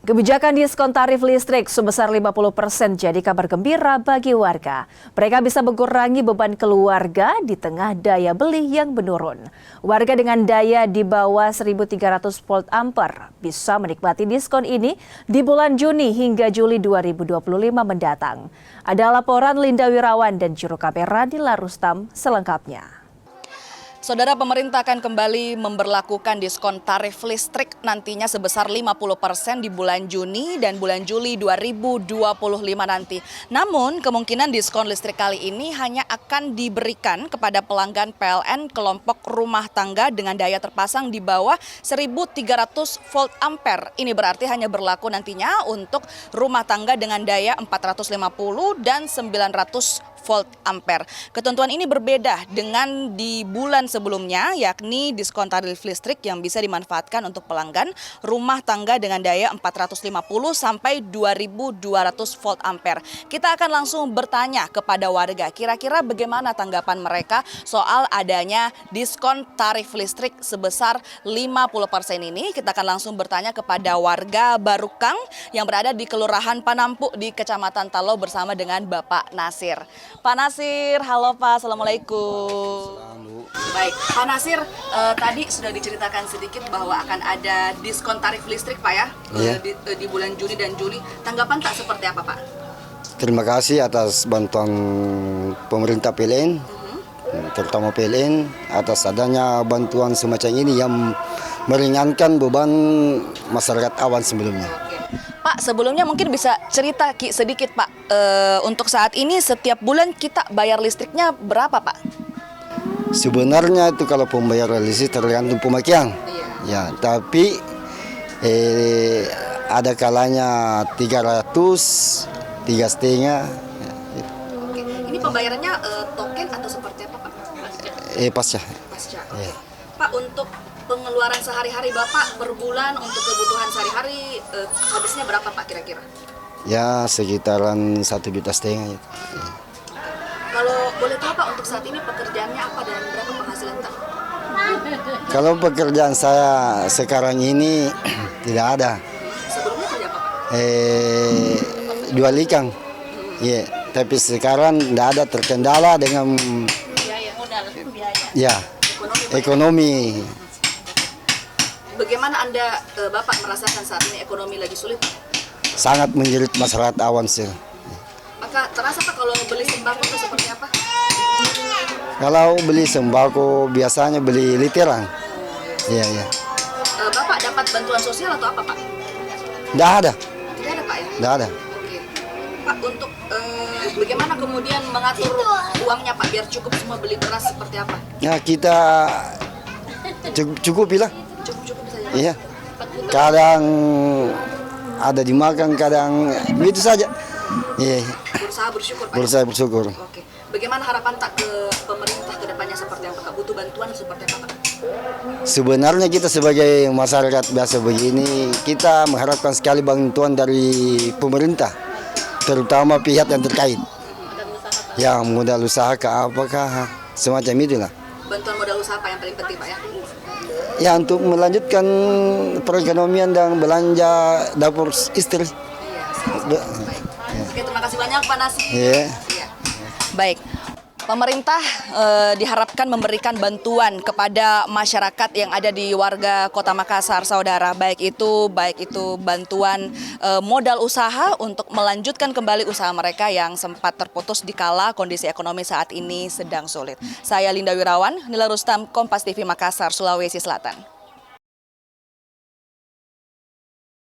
Kebijakan diskon tarif listrik sebesar 50% jadi kabar gembira bagi warga. Mereka bisa mengurangi beban keluarga di tengah daya beli yang menurun. Warga dengan daya di bawah 1.300 volt ampere bisa menikmati diskon ini di bulan Juni hingga Juli 2025 mendatang. Ada laporan Linda Wirawan dan juru kamera Nila Rustam selengkapnya. Saudara, pemerintah akan kembali memberlakukan diskon tarif listrik nantinya sebesar 50% di bulan Juni dan bulan Juli 2025 nanti. Namun kemungkinan diskon listrik kali ini hanya akan diberikan kepada pelanggan PLN kelompok rumah tangga dengan daya terpasang di bawah 1.300 volt ampere. Ini berarti hanya berlaku nantinya untuk rumah tangga dengan daya 450 dan 900 volt ampere. Ketentuan ini berbeda dengan di bulan sebelumnya, yakni diskon tarif listrik yang bisa dimanfaatkan untuk pelanggan rumah tangga dengan daya 450 sampai 2.200 volt ampere. Kita akan langsung bertanya kepada warga, kira-kira bagaimana tanggapan mereka soal adanya diskon tarif listrik sebesar 50% ini. Kita akan langsung bertanya kepada warga Barukang yang berada di Kelurahan Panampu di Kecamatan Talo bersama dengan Bapak Nasir. Pak Nasir, halo Pak, Assalamualaikum. Baik, Pak Nasir, tadi sudah diceritakan sedikit bahwa akan ada diskon tarif listrik Pak ya, di bulan Juni dan Juli. Tanggapan tak seperti apa Pak? Terima kasih atas bantuan pemerintah PLN, terutama PLN, atas adanya bantuan semacam ini yang meringankan beban masyarakat awam sebelumnya. Pak, sebelumnya mungkin bisa cerita sedikit Pak, untuk saat ini setiap bulan kita bayar listriknya berapa Pak? Sebenarnya itu kalau pembayaran listrik tergantung pemakaian, ya, tapi ada kalanya 300, 3,5. Ya, gitu. Oke. Ini pembayarannya token atau seperti apa Pak? Pasca. Pasca. Ya. Pak, untuk pengeluaran sehari-hari Bapak per bulan untuk kebutuhan sehari-hari habisnya berapa Pak kira-kira? Ya sekitaran 1,5 juta. Ya. Kalau boleh tahu Pak, untuk saat ini pekerjaannya apa dan berapa penghasilan Pak? Kalau pekerjaan saya sekarang ini tidak ada. Sebelumnya kerja apa Pak? Jual ikan. Ya, tapi sekarang tidak ada, terkendala dengan ya ekonomi. Bagaimana Anda Bapak merasakan saat ini ekonomi lagi sulit? Sangat menjerit masyarakat awam sih. Maka terasa Pak kalau beli sembako itu seperti apa? Kalau beli sembako biasanya beli literan. Iya, iya. Bapak dapat bantuan sosial atau apa Pak? Tidak ada. Tidak ada Pak ya? Tidak ada. Oke. Pak, untuk bagaimana kemudian mengatur uangnya Pak biar cukup semua beli beras seperti apa? Ya kita cukup lah. Cukup saja. Iya. Kadang ada dimakan, kadang begitu saja. Iya. Berusaha bersyukur Pak. Berusaha bersyukur. Oke. Bagaimana harapan tak ke pemerintah ke depannya seperti apa Pak? Butuh bantuan seperti apa Pak? Sebenarnya kita sebagai masyarakat biasa begini, kita mengharapkan sekali bantuan dari pemerintah, terutama pihak yang terkait. Yang modal usaha ke apakah semacam itulah. Bantuan modal usaha Pak yang paling penting Pak ya? Ya, untuk melanjutkan perekonomian dan belanja dapur istri. Iya, baik. Oke, terima kasih banyak Pak Nasir. Iya. Baik. Pemerintah diharapkan memberikan bantuan kepada masyarakat yang ada di warga Kota Makassar, saudara. Baik itu bantuan modal usaha untuk melanjutkan kembali usaha mereka yang sempat terputus dikala kondisi ekonomi saat ini sedang sulit. Saya Linda Wirawan, Nila Rustam, Kompas TV Makassar, Sulawesi Selatan.